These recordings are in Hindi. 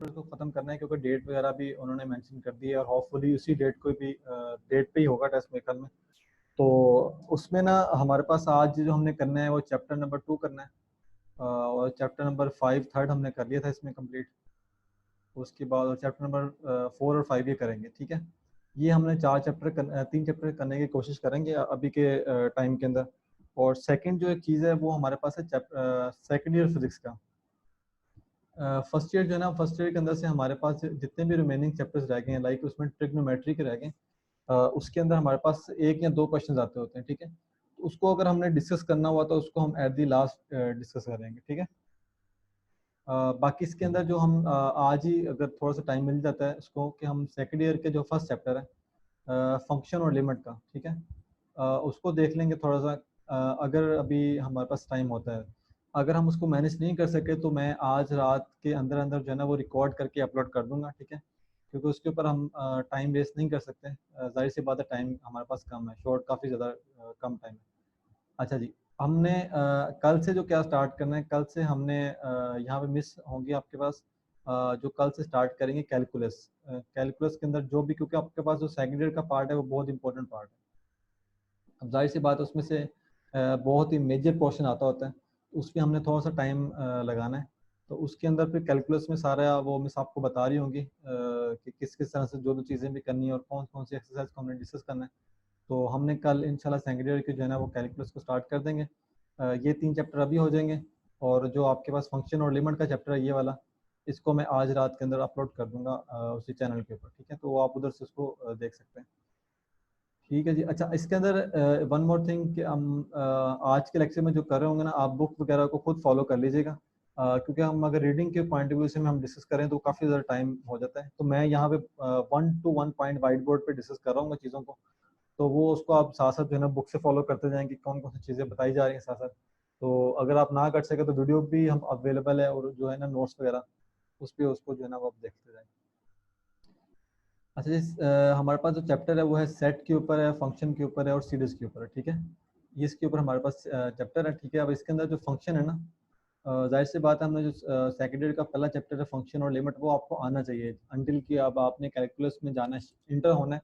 को ख़त्म करना है क्योंकि डेट वगैरह भी उन्होंने मेंशन कर दी है और होपफुली उसी डेट को भी डेट पे ही होगा टेस्ट मेरे ख्याल में। तो उसमें ना हमारे पास आज जो हमने करना है वो चैप्टर नंबर 2 करना है, और चैप्टर नंबर 5 थर्ड हमने कर लिया था इसमें कंप्लीट। उसके बाद चैप्टर नंबर 4 और 5 ये करेंगे, ठीक है। ये हमने 3 चैप्टर करने की कोशिश करेंगे अभी के टाइम के अंदर। और सेकंड जो एक चीज़ है वो हमारे पास है सेकंड ईयर फिजिक्स का। फर्स्ट ईयर जो है ना, फर्स्ट ईयर के अंदर से हमारे पास जितने भी रिमेनिंग चैप्टर्स रह गए हैं, लाइक उसमें ट्रिग्नोमेट्री के रह गए, उसके अंदर हमारे पास 1 या 2 क्वेश्चन आते होते हैं, ठीक है। तो उसको अगर हमने डिस्कस करना हुआ तो उसको हम एट दी लास्ट डिस्कस करेंगे, ठीक है। बाकी इसके अंदर जो हम आज ही अगर थोड़ा सा टाइम मिल जाता है इसको, कि हम सेकेंड ईयर के जो फर्स्ट चैप्टर है फंक्शन और लिमिट का, ठीक है, उसको देख लेंगे थोड़ा सा, अगर अभी हमारे पास टाइम होता है। अगर हम उसको मैनेज नहीं कर सके तो मैं आज रात के अंदर अंदर जो है ना वो रिकॉर्ड करके अपलोड कर दूंगा, ठीक है। क्योंकि उसके ऊपर हम टाइम वेस्ट नहीं कर सकते, जाहिर सी बात है टाइम हमारे पास कम है, शॉर्ट काफ़ी ज़्यादा कम टाइम है। अच्छा जी, हमने कल से जो क्या स्टार्ट करना है, कल से हमने यहाँ पे मिस होंगी आपके पास, जो कल से स्टार्ट करेंगे कैलकुलस। कैलकुलस के अंदर जो भी, क्योंकि आपके पास जो सेकंड ईयर का पार्ट है वो बहुत इंपॉर्टेंट पार्ट है। अब जाहिर सी बात है उसमें से बहुत ही मेजर पोर्शन आता होता है, तो उसमें हमने थोड़ा सा टाइम लगाना है। तो उसके अंदर फिर कैलकुलस में सारा वो मिस आपको बता रही होंगी कि किस किस तरह से जो जो चीज़ें भी करनी है और कौन कौन सी एक्सरसाइज को हमने डिस्कस करना है। तो हमने कल इंशाल्लाह सेकंड ईयर के जो है ना वो कैलकुलस को स्टार्ट कर देंगे। ये 3 चैप्टर अभी हो जाएंगे, और जो आपके पास फंक्शन और लिमिट का चैप्टर है ये वाला, इसको मैं आज रात के अंदर अपलोड कर दूंगा उसी चैनल के ऊपर, ठीक है। तो वो आप उधर से उसको देख सकते हैं, ठीक है जी। अच्छा, इसके अंदर वन मोर थिंग कि हम आज के लेक्चर में जो कर रहे होंगे ना, आप बुक वगैरह को खुद फॉलो कर लीजिएगा, क्योंकि हम अगर रीडिंग के पॉइंट ऑफ व्यू से हम डिस्कस करें तो काफ़ी ज़्यादा टाइम हो जाता है। तो मैं यहाँ पे 1 to 1 पॉइंट वाइट बोर्ड पे डिस्कस कर रहा हूँ चीज़ों को, तो वो उसको आप साथ साथ जो है ना बुक से फॉलो करते जाएंगे कौन कौन सी चीज़ें बताई जा रही हैं साथ साथ। तो अगर आप ना कर सके तो वीडियो भी हम अवेलेबल है, और जो है ना नोट्स वगैरह उस पर उसको जो है ना वो आप देखते जाएंगे। अच्छा जी, हमारे पास जो चैप्टर है वो है सेट के ऊपर है, फंक्शन के ऊपर है और सीरीज के ऊपर है, ठीक है। ये इसके ऊपर हमारे पास चैप्टर है, ठीक है। अब इसके अंदर जो फंक्शन है ना, जाहिर सी बात है, हमने जो सेकेंड ईयर का पहला चैप्टर है फंक्शन और लिमिट, वो आपको आना चाहिए अंटिल कि अब आपने कैलकुलस में जाना है, इंटर होना है,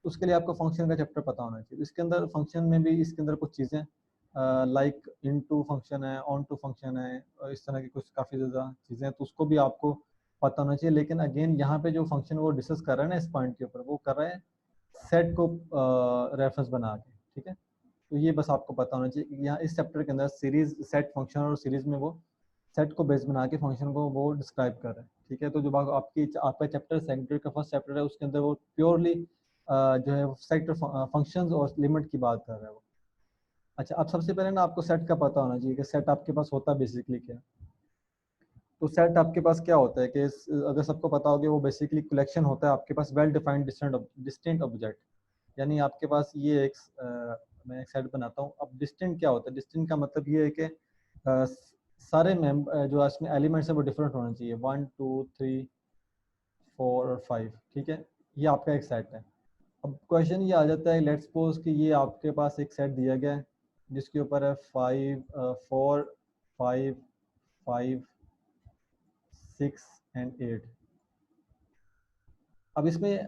उसके लिए आपको फंक्शन का चैप्टर पता होना चाहिए। इसके अंदर फंक्शन में भी इसके अंदर कुछ चीज़ें लाइक इनटू फंक्शन है, ऑन टू फंक्शन है, और इस तरह की कुछ काफ़ी ज़्यादा चीज़ें हैं, तो उसको भी आपको पता होना चाहिए। लेकिन अगेन यहाँ पे जो फंक्शन वो डिस्कस कर रहा है ना इस पॉइंट के ऊपर, वो कर रहा है सेट को रेफरेंस बना के, ठीक है। तो ये बस आपको पता होना चाहिए कि यहाँ इस चैप्टर के अंदर सीरीज सेट फंक्शन और सीरीज में वो सेट को बेस बना के फंक्शन को वो डिस्क्राइब कर रहा है, ठीक है। तो जो आपका चैप्टर सेकेंडरी का फर्स्ट चैप्टर है उसके अंदर वो प्योरली जो है सेट फंक्शंस और लिमिट की बात कर रहा है वो। अच्छा, अब सबसे पहले ना आपको सेट का पता होना चाहिए कि सेट आपके पास होता बेसिकली क्या है। तो सेट आपके पास क्या होता है कि अगर सबको पता होगा वो बेसिकली कलेक्शन होता है आपके पास वेल डिफाइंड डिस्टेंट ऑब्जेक्ट। यानी आपके पास ये एक मैं एक सेट बनाता हूँ। अब डिस्टेंट क्या होता है, डिस्टेंट का मतलब ये है कि सारे जो इसमें एलिमेंट्स हैं वो डिफरेंट होने चाहिए, 1 2 3 4 और 5, ठीक है। ये आपका एक सेट है। अब क्वेश्चन ये आ जाता है, लेट्स सपोज कि ये आपके पास एक सेट दिया गया है जिसके ऊपर है 4 5 5 6 एंड 8। अब इसमें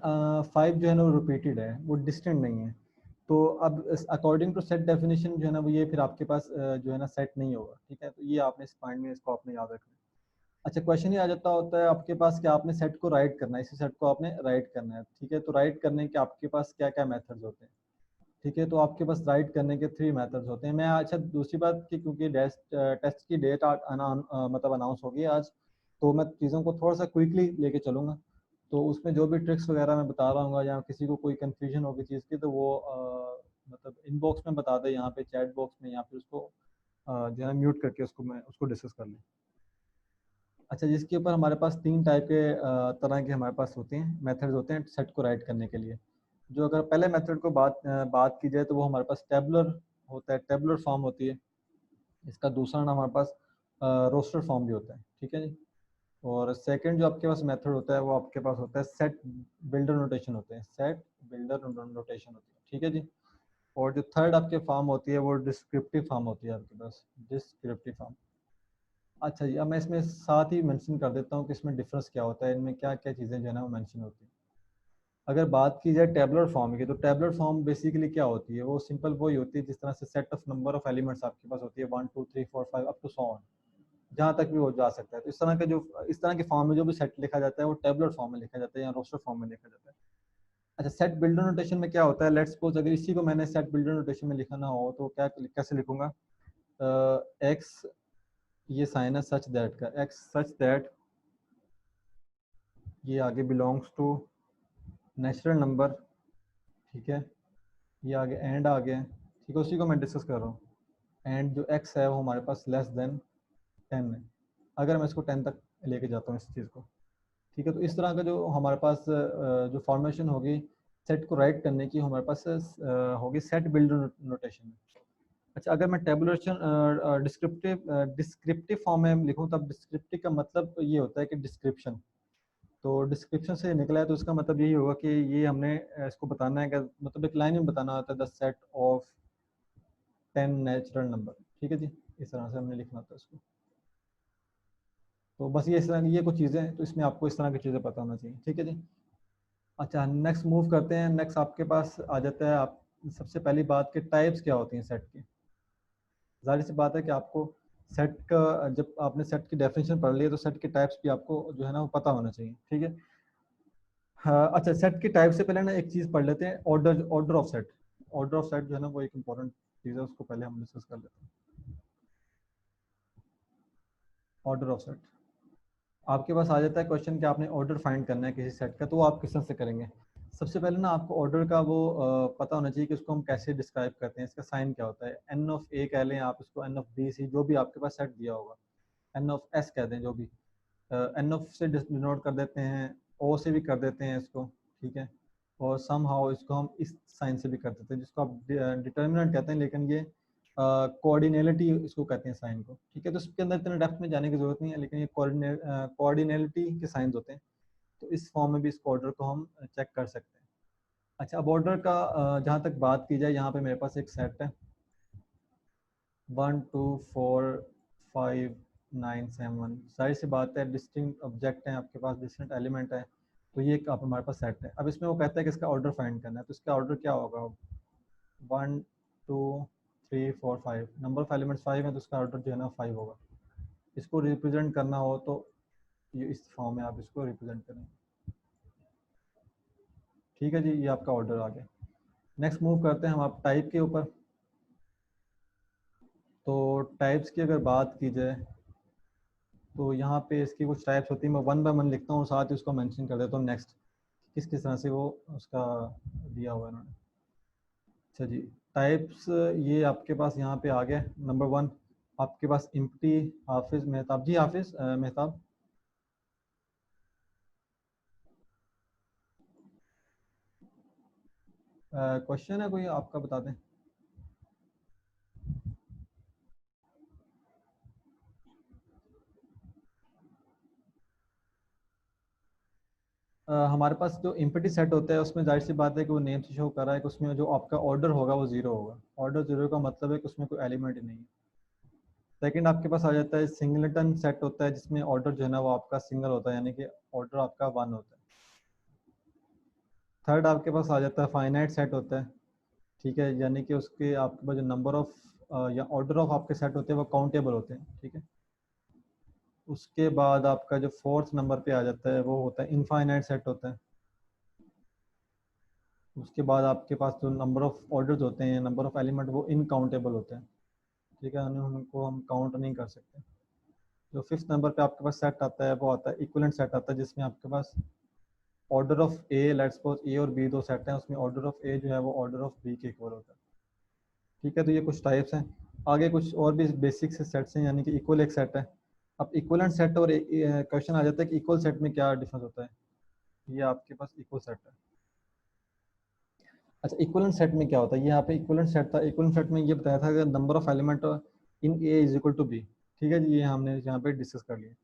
5 जो है ना वो रिपीटेड है, वो डिस्टेंट नहीं है। तो अब अकॉर्डिंग टू सेट डेफिनेशन जो है ना वो ये फिर आपके पास जो है ना सेट नहीं होगा, ठीक है। तो ये आपने इस पॉइंट में इसको आपने याद रखना है। अच्छा, क्वेश्चन ये आ जाता होता है आपके पास कि आपने सेट को राइट करना है, इसी सेट को आपने राइट करना है, ठीक है। तो राइट करने के आपके पास क्या क्या मेथड्स होते हैं, ठीक है। तो आपके पास राइट करने के 3 मेथड्स होते हैं। मैं अच्छा, दूसरी बात कि क्योंकि टेस्ट की डेट मतलब अनाउंस होगी आज, तो मैं चीज़ों को थोड़ा सा क्विकली लेके चलूँगा। तो उसमें जो भी ट्रिक्स वगैरह मैं बता रहा हूँ या किसी को कोई कन्फ्यूजन होगी चीज़ की, तो वो मतलब इनबॉक्स में बता दे, यहाँ पे चैट बॉक्स में, या फिर उसको जो है म्यूट करके उसको डिस्कस कर लें। अच्छा, जिसके ऊपर हमारे पास 3 टाइप के तरह के हमारे पास होते हैं, मेथड्स होते हैं सेट को राइट करने के लिए। जो अगर पहले मेथड को बात की जाए तो वो हमारे पास टेबुलर होता है, टेबुलर फॉर्म होती है। इसका दूसरा नाम हमारे पास रोस्टर फॉर्म भी होता है, ठीक है जी। और सेकंड जो आपके पास मेथड होता है वो आपके पास होता है सेट बिल्डर नोटेशन होते हैं, सेट बिल्डर नोटेशन होती है, ठीक है जी। और जो थर्ड आपके फॉर्म होती है वो डिस्क्रिप्टिव फॉर्म होती है आपके पास, डिस्क्रिप्टिव फॉर्म। अच्छा जी, अब मैं इसमें साथ ही मेंशन कर देता हूँ कि इसमें डिफरेंस क्या होता है, इनमें क्या क्या चीज़ें जो है ना वो मेंशन होती हैं। अगर बात की जाए टेबुलर फॉर्म की, तो टेबुलर फॉर्म बेसिकली क्या होती है, वो सिंपल वही होती है जिस तरह से set of number of elements आपके पास होती है 1 2 3 4 5 अप टू सो ऑन, जहाँ तक भी वो जा सकता है। तो इस तरह के फॉर्म में जो भी सेट लिखा जाता है वो टेबुलर फॉर्म में लिखा जाता है या रोस्टर फॉर्म में लिखा जाता है। अच्छा, सेट बिल्डर नोटेशन में क्या होता है, लेट्स सपोज अगर इसी को मैंने सेट बिल्डर नोटेशन में लिखना हो तो क्या कैसे लिखूंगा, एक्स, ये साइन है सच दैट का, एक्स सच दैट, ये आगे बिलोंग्स टू नेचुरल नंबर, ठीक है, ये आगे एंड आ गया, ठीक है, उसी को मैं डिस्कस कर रहा हूँ। एंड जो एक्स है वो हमारे पास लेस देन 10 है, अगर मैं इसको 10 तक लेके जाता हूँ इस चीज़ को, ठीक है। तो इस तरह का जो हमारे पास जो फॉर्मेशन होगी सेट को राइट करने की, हमारे पास होगी सेट बिल्डर नोटेशन। अच्छा, अगर मैं टेबुलेशन डिस्क्रिप्टिव फॉर्म में लिखूँ, तब डिस्क्रिप्टिव का मतलब ये होता है कि डिस्क्रिप्शन, तो डिस्क्रिप्शन से निकला है तो इसका मतलब यही होगा कि ये हमने इसको बताना है कि मतलब एक लाइन में बताना होता है the set of 10 natural number, ठीक है जी, इस तरह से हमने लिखना होता है इसको। तो बस ये इस तरह की ये कुछ चीज़ें हैं, तो इसमें आपको इस तरह की चीज़ें पता होना चाहिए, ठीक है जी। अच्छा, नेक्स्ट मूव करते हैं। नेक्स्ट आपके पास आ जाता है, आप सबसे पहली बात कि टाइप्स क्या होती हैं सेट की। जाहिर सी बात है कि आपको सेट का, जब आपने सेट की डेफिनेशन पढ़ ली है तो सेट के टाइप्स भी आपको जो है ना वो पता होना चाहिए, ठीक है। हाँ, अच्छा, सेट की टाइप से पहले ना एक चीज़ पढ़ लेते हैं, order order of set. Order of set जो है ना वो एक इंपॉर्टेंट चीज़ है, उसको पहले हम डिस्कस कर लेते हैं। ऑर्डर ऑफ सेट, आपके पास आ जाता है क्वेश्चन कि आपने ऑर्डर फाइंड करना है किसी सेट का, तो वो आप किस तरह से करेंगे। सबसे पहले ना आपको ऑर्डर का वो पता होना चाहिए कि उसको हम कैसे डिस्क्राइब करते हैं, इसका साइन क्या होता है। एन ऑफ ए कह लें आप इसको, एन ऑफ बी सी, जो भी आपके पास सेट दिया होगा, एन ऑफ एस कह दें, जो भी एन ऑफ से डिनोट कर देते हैं, ओ से भी कर देते हैं इसको, ठीक है। और सम हाउ इसको हम इस साइन से भी कर देते हैं, जिसको आप डिटर्मिनेंट कहते हैं, लेकिन ये कोऑर्डिनेलिटी इसको कहते हैं साइन को, ठीक है। तो इसके अंदर इतने डेप्थ में जाने की जरूरत नहीं है, लेकिन ये कोऑर्डिनेलिटी के साइंस होते हैं, तो इस फॉर्म में भी इस ऑर्डर को हम चेक कर सकते हैं। अच्छा, अब ऑर्डर का जहाँ तक बात की जाए, यहाँ पे मेरे पास एक सेट है 1 2 4 5 9 7, सारी सी बात है, डिस्टिंक्ट ऑब्जेक्ट हैं आपके पास, डिस्टिंक्ट एलिमेंट है, तो ये एक आप हमारे पास सेट है। अब इसमें वो कहता है कि इसका ऑर्डर फाइंड करना है, तो इसका ऑर्डर क्या होगा, 1 2 3 4 5, नंबर ऑफ एलिमेंट्स 5 है, तो इसका ऑर्डर जो है ना 5 होगा। इसको रिप्रेजेंट करना हो तो ये इस फॉर्म में आप इसको रिप्रेजेंट करें, ठीक है जी, ये आपका ऑर्डर आ गया। नेक्स्ट मूव करते हैं हम आप टाइप के ऊपर। तो टाइप्स की अगर बात की जाए तो यहाँ पे इसकी कुछ टाइप्स होती है, मैं वन बाय वन लिखता हूँ और साथ ही उसको मेंशन कर देता हूँ नेक्स्ट, किस किस तरह से वो उसका दिया हुआ है इन्होंने। अच्छा जी, टाइप्स ये आपके पास यहाँ पे आ गया। नंबर 1 आपके पास इम्प्टी, हाफिज मेहताब जी, हाफिज मेहताब, क्वेश्चन है कोई आपका, बता दें। हमारे पास जो इम्प्टी सेट होता है उसमें जाहिर सी बात है कि वो नेम से शो कर रहा है कि उसमें जो आपका ऑर्डर होगा वो जीरो होगा। ऑर्डर जीरो का मतलब है कि उसमें कोई एलिमेंट ही नहीं है। सेकंड आपके पास आ जाता है सिंगलेटन सेट होता है, जिसमें ऑर्डर जो है ना वो आपका सिंगल होता है, यानी कि ऑर्डर आपका 1 होता है। थर्ड आपके पास आ जाता है फाइनाइट सेट होता है, ठीक है, यानी कि उसके आपके पास जो नंबर ऑफ या ऑर्डर ऑफ आपके सेट होते हैं वो काउंटेबल होते हैं, ठीक है। उसके बाद आपका जो फोर्थ नंबर पे आ जाता है वो होता है इनफाइनाइट सेट होता है। उसके बाद आपके पास जो नंबर ऑफ ऑर्डर्स होते हैं, नंबर ऑफ एलिमेंट, वो इनकाउंटेबल होते हैं, ठीक है, यानी उनको हम काउंट नहीं कर सकते। जो फिफ्थ नंबर पे आपके पास सेट आता है वो आता है इक्विवेलेंट सेट आता है, जिसमें आपके पास order of A, let's suppose A और बी दो सेट हैं, उसमें ऑर्डर ऑफ ए जो है वो ऑर्डर ऑफ बी के इक्वल होता है, ठीक है। तो ये कुछ टाइप्स हैं। आगे कुछ और भी बेसिक से सेट्स हैं, यानी कि इक्वल एक सेट है। अब इक्वलेंट सेट और क्वेश्चन आ जाता है कि इक्वल सेट में क्या डिफरेंस होता है। ये आपके पास इक्वल सेट है। अच्छा, इक्वलेंट सेट में क्या होता है, ये यहाँ पे इक्वलेंट सेट था। इक्वलेंट सेट में ये बताया था कि number of element in A is equal to B, ठीक है जी, ये हमने यहाँ पे डिस्कस कर लिया।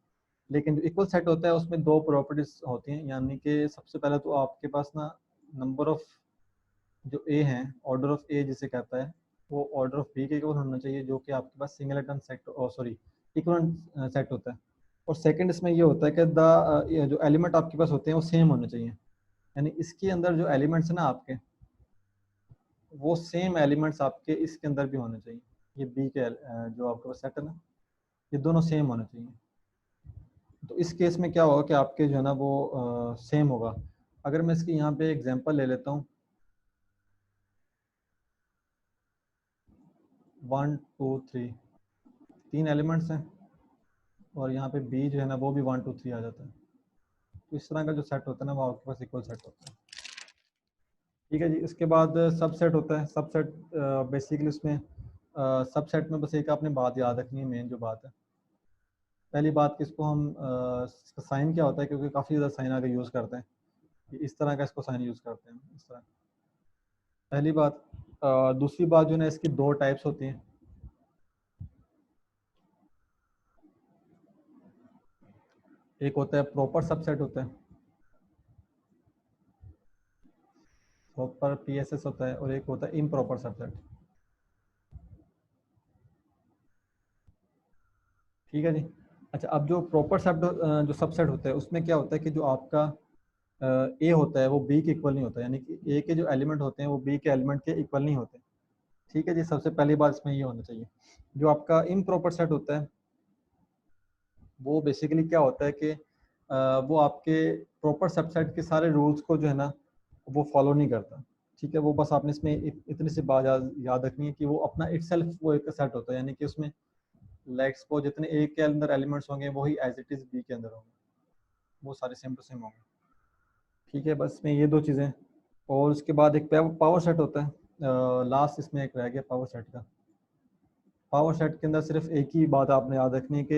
लेकिन जो इक्वल सेट होता है उसमें दो प्रॉपर्टीज होती हैं, यानी कि सबसे पहले तो आपके पास ना नंबर ऑफ जो ए हैं, ऑर्डर ऑफ ए जिसे कहता है, वो ऑर्डर ऑफ बी के इक्वल होना चाहिए, जो कि आपके पास singleton set, sorry, equivalent set होता है। और सेकंड इसमें ये होता है कि द जो एलिमेंट आपके पास होते हैं वो सेम होने चाहिए, यानी इसके अंदर जो एलिमेंट्स हैं ना आपके, वो सेम एलिमेंट्स आपके इसके अंदर भी होने चाहिए। ये बी के जो आपके पास सेट है ना, ये दोनों सेम होने चाहिए। तो इस केस में क्या होगा कि आपके जो है ना वो सेम होगा। अगर मैं इसकी यहाँ पे एग्जांपल ले लेता हूँ, 1 2 3, 3 एलिमेंट्स हैं, और यहाँ पे बी जो है ना वो भी 1 2 3 आ जाता है। तो इस तरह का जो सेट होता है ना वो आपके पास इक्वल सेट होता है। ठीक है जी। इसके बाद सबसेट होता है। सबसेट बेसिकली उसमें सबसेट में बस एक आपने बात याद रखनी है, मेन जो बात है, पहली बात कि इसको हम इसका साइन क्या होता है, क्योंकि काफ़ी ज़्यादा साइन आगे यूज़ करते हैं कि इस तरह का इसको साइन यूज़ करते हैं इस तरह, पहली बात। दूसरी बात जो है ना, इसकी दो टाइप्स होती हैं। एक होता है प्रॉपर सबसेट होता है, प्रॉपर पीएसएस होता है, और एक होता है इम्प्रॉपर सबसेट। ठीक है जी। अच्छा, अब जो प्रॉपर सब जो सबसेट होता है उसमें क्या होता है कि जो आपका ए होता है वो बी के इक्वल नहीं होता, यानी कि ए के जो एलिमेंट होते हैं वो बी के एलिमेंट के इक्वल नहीं होते। ठीक है जी। सबसे पहली बात इसमें ये होना चाहिए। जो आपका इम्प्रॉपर सेट होता है वो बेसिकली क्या होता है कि वो आपके प्रॉपर सबसेट के सारे रूल्स को जो है ना वो फॉलो नहीं करता। ठीक है, वो बस आपने इसमें इतनी सी बात याद रखनी है कि वो अपना इटसेल्फ वो एक सेट होता है, यानी कि उसमें लेट्स को जितने ए के अंदर एलिमेंट्स होंगे वही एज इट इज बी के अंदर होंगे, वो सारे सेम टू सेम होंगे। ठीक है, बस में ये दो चीज़ें। और उसके बाद एक पावर सेट होता है, लास्ट इसमें एक रह गया पावर सेट का। पावर सेट के अंदर सिर्फ एक ही बात आपने याद रखनी है कि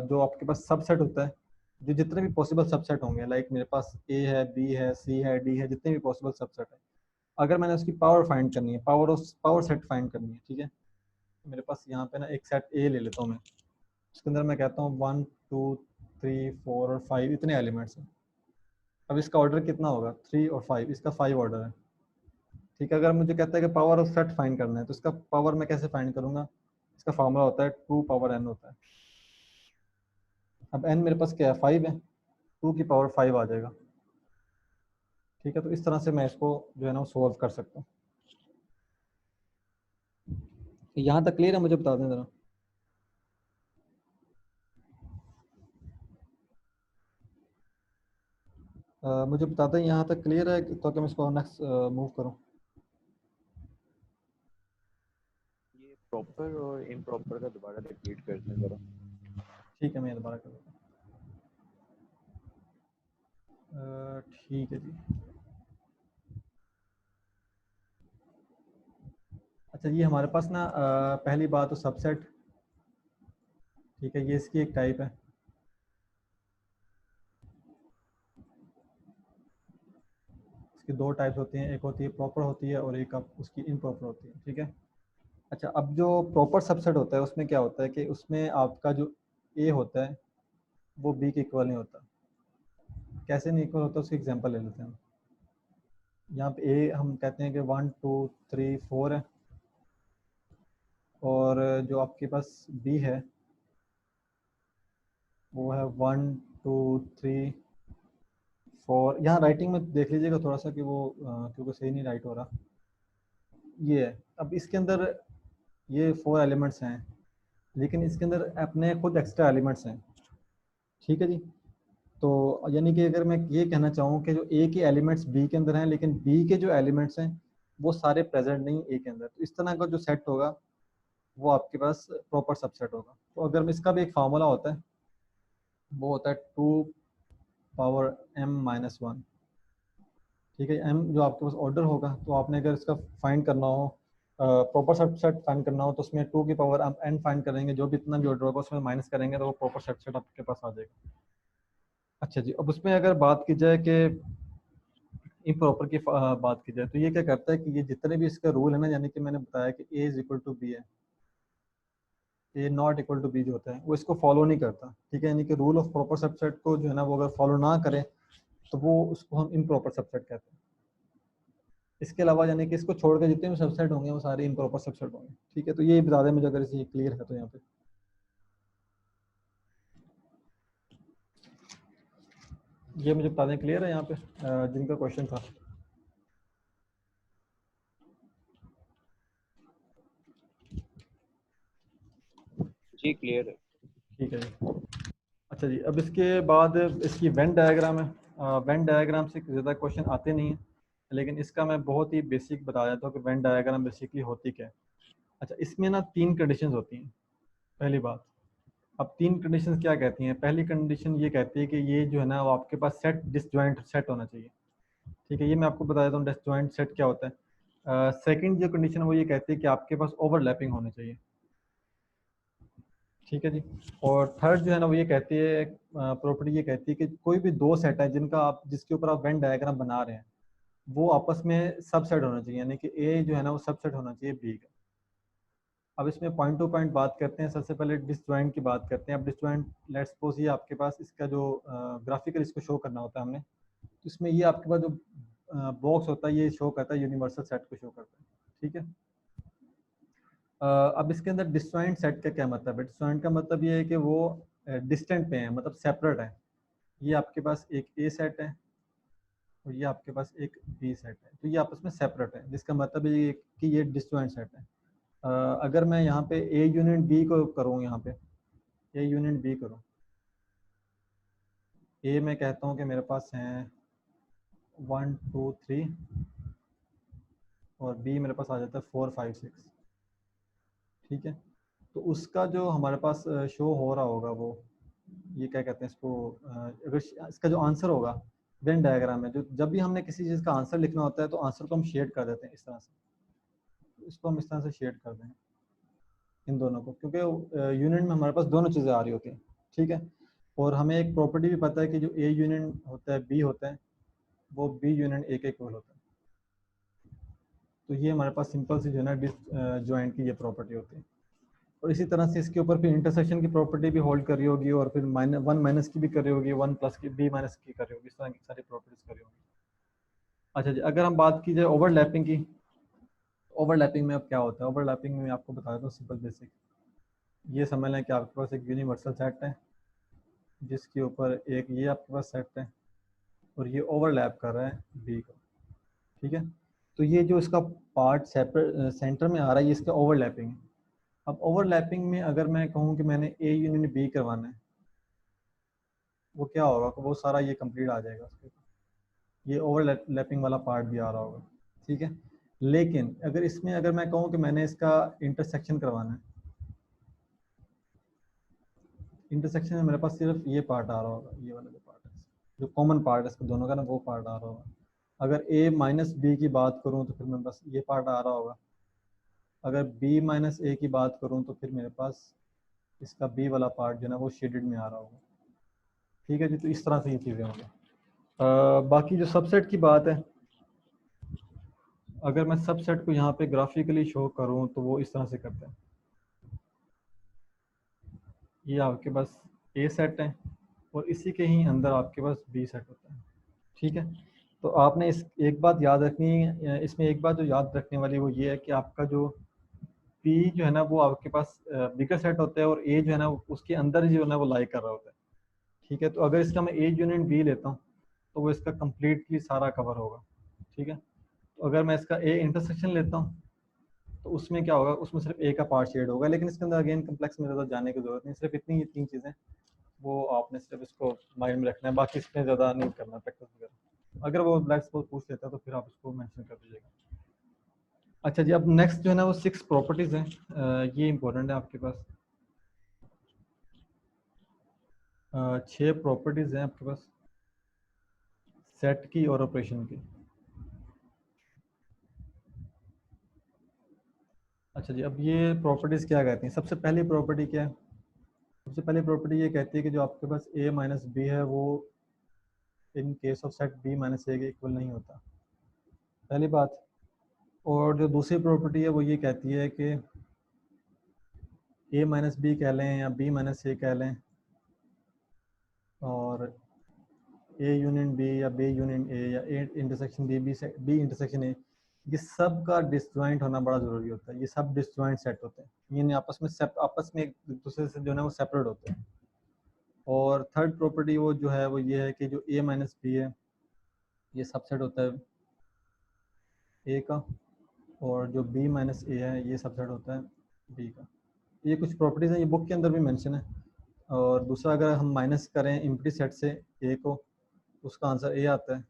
जो आपके पास सबसेट होता है, जो जितने भी पॉसिबल सबसेट होंगे, लाइक मेरे पास ए है, बी है, सी है, डी है, जितने भी पॉसिबल सबसेट है, अगर मैंने उसकी पावर फाइंड करनी है, पावर सेट फाइंड करनी है, ठीक है, मेरे पास यहाँ पे ना एक सेट ए ले लेता हूँ मैं, उसके अंदर मैं कहता हूँ 1 2 3 4 और 5 इतने एलिमेंट्स हैं। अब इसका ऑर्डर कितना होगा, 3 और 5, इसका 5 ऑर्डर है। ठीक है, अगर मुझे कहता है कि पावर ऑफ सेट फाइंड करना है तो इसका पावर मैं कैसे फाइंड करूंगा, इसका फार्मूला होता है 2 पावर n होता है। अब n मेरे पास क्या है, 5 है, 2 की पावर 5 आ जाएगा। ठीक है, तो इस तरह से मैं इसको जो है ना सोल्व कर सकता हूँ। यहाँ तक क्लियर है, मुझे बता दें ज़रा। मुझे बता दें यहाँ तक क्लियर है तो कि मैं इसको नेक्स्ट मूव करूँ। ये प्रॉपर और इम्प्रॉपर का दोबारा रिपीट करते हैं जरा। ठीक है, मैं दोबारा कर देता हूँ। ठीक है जी। अच्छा, ये हमारे पास ना पहली बात तो सबसेट, ठीक है, ये इसकी एक टाइप है। इसकी दो टाइप्स होती हैं, एक होती है प्रॉपर होती है और एक आप उसकी इम्प्रॉपर होती है। ठीक है। अच्छा, अब जो प्रॉपर सबसेट होता है उसमें क्या होता है कि उसमें आपका जो ए होता है वो बी के इक्वल नहीं होता। कैसे नहीं इक्वल होता, उसकी एग्जांपल ले लेते हैं हम। यहाँ पे ए हम कहते हैं कि 1 2 3 4 है, और जो आपके पास बी है वो है 1 2 3 4। यहाँ राइटिंग में देख लीजिएगा थोड़ा सा कि वो क्योंकि सही नहीं राइट हो रहा। ये है, अब इसके अंदर ये 4 एलिमेंट्स हैं, लेकिन इसके अंदर अपने खुद एक्स्ट्रा एलिमेंट्स हैं। ठीक है जी। तो यानी कि अगर मैं ये कहना चाहूँ कि जो ए के एलिमेंट्स बी के अंदर हैं, लेकिन बी के जो एलिमेंट्स हैं वो सारे प्रेजेंट नहीं ए के अंदर, तो इस तरह का जो सेट होगा वो आपके पास प्रॉपर सबसेट होगा। तो अगर इसका भी एक फार्मूला होता है, वो होता है 2 पावर m-1। ठीक है, m जो आपके पास ऑर्डर होगा, तो आपने अगर इसका फाइंड करना हो, प्रॉपर सबसेट फाइंड करना हो, तो उसमें 2 की पावर आप n फाइंड करेंगे, जो भी इतना भी ऑर्डर होगा उसमें माइनस करेंगे तो वो प्रॉपर सबसेट आपके पास आ जाएगा। अच्छा जी, अब उसमें अगर बात की जाए कि इम्प्रॉपर की बात की जाए, तो ये क्या करता है कि ये जितने भी इसका रूल है ना, यानी कि मैंने बताया कि ए इज इक्वल टू बी है, ए नॉट इक्वल टू बी जो होता है वो इसको फॉलो नहीं करता। ठीक है, यानी कि रूल ऑफ प्रॉपर सबसेट को जो है ना वो अगर फॉलो ना करे तो वो उसको हम इम्प्रॉपर सबसेट कहते हैं। इसके अलावा यानी कि इसको छोड़ के जितने भी सबसेट होंगे वो सारे इम्प्रॉपर सबसेट होंगे। ठीक है, तो ये बता दें मुझे अगर इसे क्लियर है तो यहाँ पे। ये मुझे बता दें, क्लियर है यहाँ पे जिनका क्वेश्चन था? जी क्लियर है। ठीक है जी। अच्छा जी, अब इसके बाद इसकी वेन डायग्राम है। वेन डायग्राम से ज़्यादा क्वेश्चन आते नहीं हैं, लेकिन इसका मैं बहुत ही बेसिक बता देता हूँ कि वेन डायग्राम बेसिकली होती क्या है। अच्छा, इसमें ना 3 कंडीशंस होती हैं। पहली बात, अब 3 कंडीशंस क्या कहती हैं? पहली कंडीशन ये कहती है कि ये जो है ना वो आपके पास सेट डिसजॉइंट सेट होना चाहिए। ठीक है, ये मैं आपको बता देता हूँ डिसजॉइंट सेट क्या होता है। सेकंड जो कंडीशन है वो ये कहती है कि आपके पास ओवरलैपिंग होनी चाहिए। ठीक है जी। और थर्ड जो है ना वो ये कहती है, प्रॉपर्टी ये कहती है कि कोई भी 2 सेट है जिनका आप जिसके ऊपर आप वेन डायग्राम बना रहे हैं, वो आपस में सबसेट होना चाहिए, यानी कि ए जो है ना वो सबसेट होना चाहिए बी का। अब इसमें पॉइंट टू पॉइंट बात करते हैं। सबसे पहले डिसजॉइंट की बात करते हैं। अब डिसजॉइंट, लेट्स सपोज ये आपके पास इसका जो ग्राफिकल इसको शो करना होता है हमने, तो इसमें ये आपके पास जो बॉक्स होता है ये शो करता है यूनिवर्सल सेट को शो करता है। ठीक है। अब इसके अंदर डिस्जॉइंट सेट का क्या मतलब है? डिस्जॉइंट का मतलब ये है कि वो डिस्टेंट पे है, मतलब सेपरेट है। ये आपके पास एक ए सेट है और ये आपके पास एक बी सेट है, तो ये आपस में सेपरेट है, जिसका मतलब ये कि ये डिस्जॉइंट सेट है। अगर मैं यहाँ पे ए यूनिट बी को करूँ, यहाँ पे ए यूनिट बी करूँ, ए मैं कहता हूँ कि मेरे पास हैं 1 2 3 और बी मेरे पास आ जाता है 4 5 6। ठीक है। तो उसका जो हमारे पास शो हो रहा होगा वो, ये क्या कहते हैं इसको, अगर इसका जो आंसर होगा वेन डायग्राम में, जो जब भी हमने किसी चीज़ का आंसर लिखना होता है तो आंसर को हम शेड कर देते हैं इस तरह से। इसको हम इस तरह से शेड कर दें इन दोनों को, क्योंकि यूनिट में हमारे पास दोनों चीज़ें आ रही होती हैं। ठीक है। और हमें एक प्रॉपर्टी भी पता है कि जो ए यूनियन होता है बी होता है, वो बी यूनियन ए के इक्वल होता है। तो ये हमारे पास सिंपल सी जो है ना डिसजॉइंट की ये प्रॉपर्टी होती है। और इसी तरह से इसके ऊपर फिर इंटरसेक्शन की प्रॉपर्टी भी होल्ड कर रही होगी, और फिर वन माइनस की भी कर रही होगी, वन प्लस की बी माइनस की कर रही होगी, इस तरह की सारी प्रॉपर्टीज कर रही होगी। अच्छा जी, अगर हम बात की जाए ओवरलैपिंग की, ओवरलैपिंग में अब क्या होता है? ओवरलैपिंग में आपको बता देता हूँ सिंपल बेसिक। ये समझ लें कि आपके पास एक यूनिवर्सल सेट है जिसके ऊपर एक ये आपके पास सेट है और ये ओवरलैप कर रहा है बी को। ठीक है। तो ये जो इसका पार्ट सेपरेट सेंटर में आ रहा है, ये इसका ओवरलैपिंग है। अब ओवरलैपिंग में अगर मैं कहूँ कि मैंने ए यूनियन बी करवाना है, वो क्या होगा कि वो सारा ये कंप्लीट आ जाएगा उसके ऊपर, ये ओवरलैपिंग वाला पार्ट भी आ रहा होगा। ठीक है। लेकिन अगर इसमें अगर मैं कहूँ कि मैंने इसका इंटरसेक्शन करवाना है, इंटरसेक्शन में मेरे पास सिर्फ ये पार्ट आ रहा होगा, ये वाला जो पार्ट है, जो कॉमन पार्ट है इसका दोनों का ना, वो पार्ट आ रहा होगा। अगर ए माइनस बी की बात करूँ तो फिर मेरे पास ये पार्ट आ रहा होगा। अगर बी माइनस ए की बात करूँ तो फिर मेरे पास इसका बी वाला पार्ट जो है ना वो शेडेड में आ रहा होगा। ठीक है जी। तो इस तरह से ये चीज़ें होंगी। बाकी जो सबसेट की बात है, अगर मैं सबसेट को यहाँ पे ग्राफिकली शो करूँ तो वो इस तरह से करते हैं। ये आपके पास ए सेट है और इसी के ही अंदर आपके पास बी सेट होता है। ठीक है। तो आपने इस एक बात याद रखनी है, इसमें एक बात जो याद रखने वाली वो ये है कि आपका जो पी जो है ना वो आपके पास बिगर सेट होता है और ए जो है ना उसके अंदर जो है ना वो लाई कर रहा होता है। ठीक है। तो अगर इसका मैं ए यूनिट बी लेता हूँ तो वो इसका कम्प्लीटली सारा कवर होगा। ठीक है। तो अगर मैं इसका ए इंटरसेक्शन लेता हूँ तो उसमें क्या होगा, उसमें सिर्फ ए का पार्ट शेड होगा, लेकिन इसके अंदर अगेन कम्प्लेक्स में ज़्यादा जाने की जरूरत नहीं, सिर्फ इतनी ही 3 चीज़ें वो आपने सिर्फ इसको माइंड में रखना है, बाकी इसमें ज़्यादा नहीं करना प्रैक्टिस वगैरह। अगर वो ब्लैक स्पॉट पूछ लेता है तो फिर आप उसको मेंशन कर दीजिएगा। अच्छा जी, अब नेक्स्ट जो है ना वो 6 प्रॉपर्टीज़ हैं। ये इंपॉर्टेंट है आपके पास। 6 प्रॉपर्टीज़ हैं आपके पास सेट की और ऑपरेशन की। अच्छा जी, अब ये प्रॉपर्टीज़ क्या कहती हैं? सबसे पहली प्रॉपर्टी क्या है? सबसे पहली प्रॉपर्टी ये कहती है कि जो आपके पास ए माइनस बी है वो in case of set B minus A के इक्वल नहीं होता, पहली बात। और जो दूसरी प्रॉपर्टी है वो ये कहती है कि ए माइनस बी कह लें या बी माइनस ए कह लें, और ए यूनियन बी या बी यूनियन ए या A intersection B B intersection A, ये सब का डिसजॉइंट होना बड़ा ज़रूरी होता है। ये सब डिसजॉइंट सेट होते हैं, ये आपस में एक दूसरे से जो है ना वो सेपरेट होते हैं। और थर्ड प्रॉपर्टी वो जो है वो ये है कि जो a माइनस बी है ये सबसेट होता है a का, और जो b माइनस ए है ये सबसेट होता है b का। ये कुछ प्रॉपर्टीज़ हैं, ये बुक के अंदर भी मेंशन है। और दूसरा, अगर हम माइनस करें एम्प्टी सेट से a को, उसका आंसर a आता है।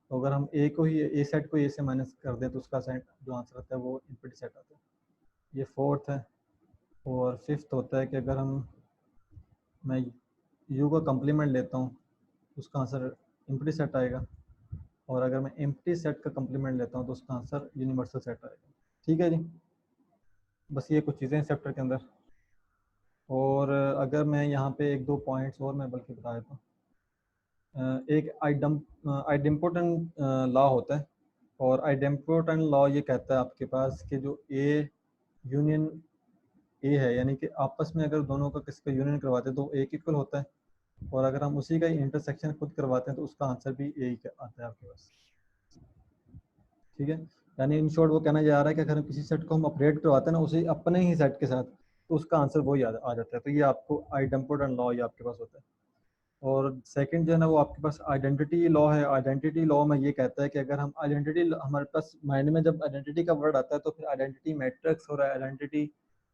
तो अगर हम a को ही a सेट को a से माइनस कर दें तो उसका सेट जो आंसर आता है वो एम्प्टी सेट आता है। ये फोर्थ है। और फिफ्थ होता है कि अगर मैं u का कम्प्लीमेंट लेता हूँ उसका आंसर एम्प्टी सेट आएगा, और अगर मैं एम्प्टी सेट का कम्प्लीमेंट लेता हूँ तो उसका आंसर यूनिवर्सल सेट आएगा। ठीक है जी, बस ये कुछ चीज़ें हैं चैप्टर के अंदर। और अगर मैं यहाँ पे एक दो पॉइंट्स और मैं बल्कि बता देता हूँ। एक आइडेम्पोटेंट लॉ होता है, और आइडेम्पोटेंट लॉ ये कहता है आपके पास कि जो ए यूनियन ए है, यानी कि आपस में अगर दोनों का किसी का यूनियन करवाते हैं तो ए इक्वल होता है, और अगर हम उसी का इंटरसेक्शन खुद करवाते हैं तो उसका आंसर भी ए ही आता है आपके पास। ठीक है, यानी इन शॉर्ट वो कहना जा रहा है कि अगर हम किसी सेट को हम ऑपरेट करवाते हैं ना उसी अपने ही सेट के साथ, तो उसका आंसर वही आ जाता है। तो ये आपको आइडेम्पोटेंट लॉ ये आपके पास होता है। और सेकंड जो है ना वो आपके पास आइडेंटिटी लॉ है। आइडेंटिटी लॉ में ये कहता है कि अगर हम आइडेंटिटी, हमारे पास माइंड में जब आइडेंटिटी का वर्ड आता है तो फिर आइडेंटिटी मैट्रिक्स और आइडेंटिटी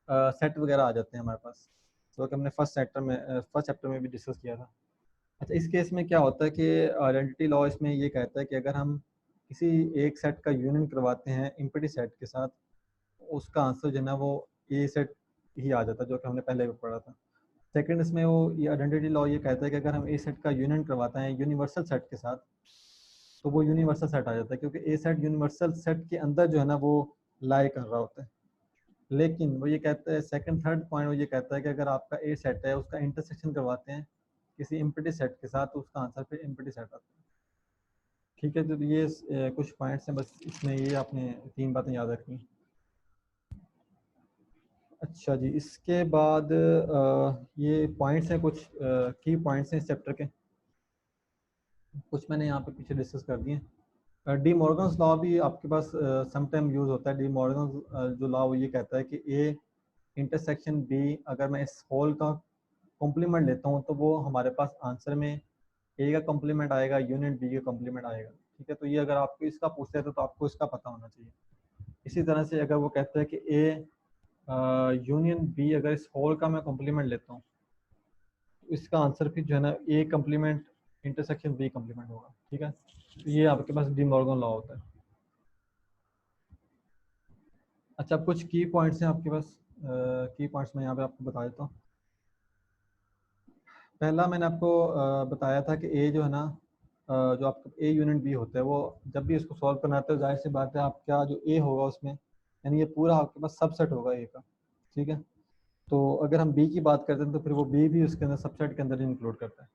सेट वगैरह आ जाते हैं हमारे पास, जो कि हमने फर्स्ट चैप्टर में भी डिस्कस किया था। अच्छा, इस केस में क्या होता है कि आइडेंटिटी लॉ इसमें ये कहता है कि अगर हम किसी एक सेट का यूनियन करवाते हैं इम्पीटी सेट के साथ, उसका आंसर जो है ना वो ए सेट ही आ जाता है, जो कि हमने पहले भी पढ़ा था। सेकंड, इसमें वो ये आइडेंटिटी लॉ ये कहता है कि अगर हम ए सेट का यूनियन करवाते हैं यूनिवर्सल सेट के साथ तो वो यूनिवर्सल सेट आ जाता है, क्योंकि ए सेट यूनिवर्सल सेट के अंदर जो है ना वो लाई कर रहा होता है। लेकिन वो ये कहता है, सेकंड थर्ड पॉइंट वो ये कहता है कि अगर आपका ए सेट है उसका इंटरसेक्शन करवाते हैं किसी इम्पीटी सेट के साथ तो उसका आंसर फिर इम्पीटी सेट आता है। ठीक है, तो ये कुछ पॉइंट्स हैं, बस इसमें ये आपने तीन बातें याद रखनी। अच्छा जी, इसके बाद ये पॉइंट्स हैं, कुछ की पॉइंट्स हैं इस चैप्टर के, कुछ मैंने यहाँ पे पीछे डिस्कस कर दिए। डी मॉर्गन्स लॉ भी आपके पास सम टाइम यूज़ होता है। डी मॉर्गन्स जो लॉ वो ये कहता है कि ए इंटरसेक्शन बी, अगर मैं इस होल का कॉम्प्लीमेंट लेता हूँ तो वो हमारे पास आंसर में ए का कॉम्प्लीमेंट आएगा, यूनिट बी का कॉम्प्लीमेंट आएगा। ठीक है, तो ये अगर आपको इसका पूछते हैं तो आपको इसका पता होना चाहिए। इसी तरह से अगर वो कहता है कि ए यूनियन बी, अगर इस होल का मैं कॉम्प्लीमेंट लेता हूँ तो इसका आंसर फिर जो है ना A complement intersection B complement होगा। ठीक है, तो ये आपके पास डी मॉर्गन लॉ होता है। अच्छा, अब कुछ की पॉइंट्स हैं आपके पास, की पॉइंट्स मैं यहाँ पे आपको बता देता हूँ। पहला मैंने आपको बताया था कि ए जो है ना, जो आपका ए यूनिट बी होता है वो जब भी इसको सॉल्व करना आता है, जाहिर सी बात है आपका जो ए होगा उसमें, यानी ये पूरा आपके पास सबसेट होगा ए का। ठीक है, तो अगर हम बी की बात करते हैं तो फिर वो बी भी उसके अंदर सबसेट के अंदर इंक्लूड करता है।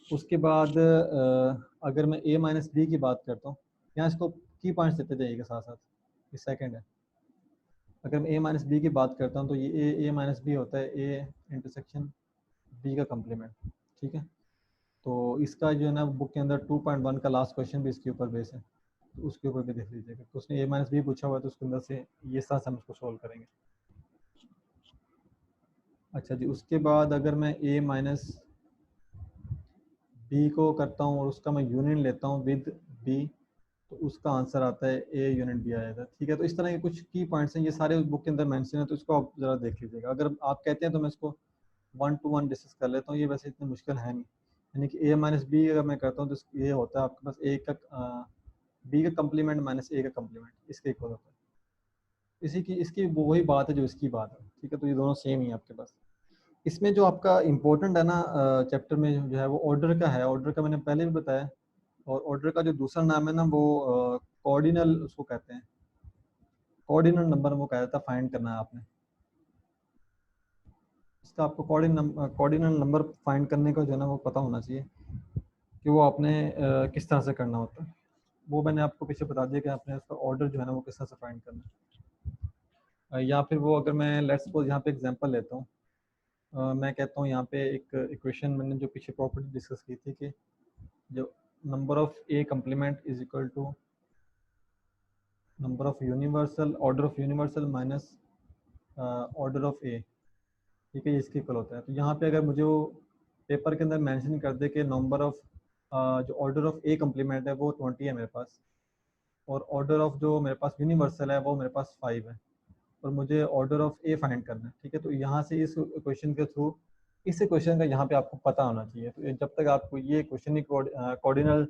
उसके बाद अगर मैं ए माइनस बी की बात करता हूँ, यहाँ इसको की पॉइंट्स देते जाइएगा साथ साथ, ये सेकंड है। अगर मैं ए माइनस बी की बात करता हूँ तो ये ए माइनस बी होता है ए इंटरसेक्शन बी का कम्प्लीमेंट। ठीक है, तो इसका जो है ना बुक के अंदर 2.1 का लास्ट क्वेश्चन भी इसके ऊपर बेस है, तो उसके ऊपर भी देख लीजिएगा। तो उसने ए माइनस बी पूछा हुआ है तो उसके अंदर से ये साथ हम उसको सोल्व करेंगे। अच्छा जी, उसके बाद अगर मैं ए माइनस बी को करता हूँ और उसका मैं यूनियन लेता हूँ विद बी, तो उसका आंसर आता है ए यूनिट बी आएगा। ठीक है, तो इस तरह के कुछ की पॉइंट्स हैं, ये सारे बुक के अंदर मेंशन है, तो इसको आप ज़रा देख लीजिएगा। अगर आप कहते हैं तो मैं इसको 1 to 1 डिस्कस कर लेता हूँ, ये वैसे इतनी मुश्किल है नहीं। यानी कि ए माइनस बी अगर मैं करता हूँ तो ये होता है आपके पास ए का बी का कम्प्लीमेंट माइनस ए का कम्प्लीमेंट, इसके इक्वल होता है। इसी की इसकी वही बात है जो इसकी बात है। ठीक है, तो ये दोनों सेम ही है आपके पास। इसमें जो आपका इम्पोर्टेंट है ना चैप्टर में जो है वो ऑर्डर का है। ऑर्डर का मैंने पहले भी बताया, और ऑर्डर का जो दूसरा नाम है ना वो कॉर्डिनल उसको कहते हैं। कॉर्डिनल नंबर वो कहता है, फाइंड करना है आपने। इसका आपको कॉर्डिनल नंबर फाइंड करने का जो है ना वो पता होना चाहिए कि वो आपने किस तरह से करना होता है। वो मैंने आपको पीछे बता दिया कि आपने उसका ऑर्डर जो है ना वो किस तरह से फाइंड करना है। या फिर वो अगर मैं लेट्स सपोज यहाँ पे एग्जांपल लेता हूँ, मैं कहता हूँ यहाँ पे एक इक्वेशन मैंने जो पीछे प्रॉपर्टी डिस्कस की थी कि जो number of A complement is equal to number of universal order of universal minus order of A. ठीक है, इसके इक्वल होता है। तो यहाँ पे अगर मुझे वो पेपर के अंदर मेंशन कर दे कि नंबर ऑफ जो ऑर्डर ऑफ ए कम्प्लीमेंट है वो 20 है मेरे पास, और ऑर्डर ऑफ जो मेरे पास यूनिवर्सल है वो मेरे पास 5 है, और मुझे ऑर्डर ऑफ ए फाइंड करना है। ठीक है, तो यहाँ से इस क्वेश्चन के थ्रू इस क्वेश्चन का यहाँ पे आपको पता होना चाहिए। तो जब तक आपको ये क्वेश्चन ही कोऑर्डिनल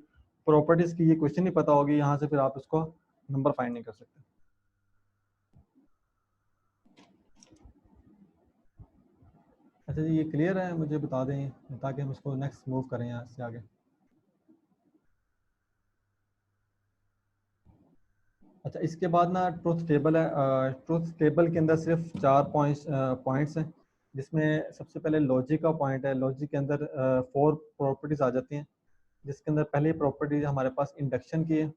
प्रॉपर्टीज की ये क्वेश्चन नहीं पता होगी, यहाँ से फिर आप इसको नंबर फाइंड नहीं कर सकते। अच्छा जी, ये क्लियर है? मुझे बता दें ताकि हम इसको नेक्स्ट मूव करें यहाँ से आगे। अच्छा, इसके बाद ना ट्रुथ टेबल है। ट्रुथ टेबल के अंदर सिर्फ 4 पॉइंट्स हैं, जिसमें सबसे पहले लॉजिक का पॉइंट है। लॉजिक के अंदर 4 प्रॉपर्टीज आ जाती हैं, जिसके अंदर पहली प्रॉपर्टी हमारे पास इंडक्शन की है।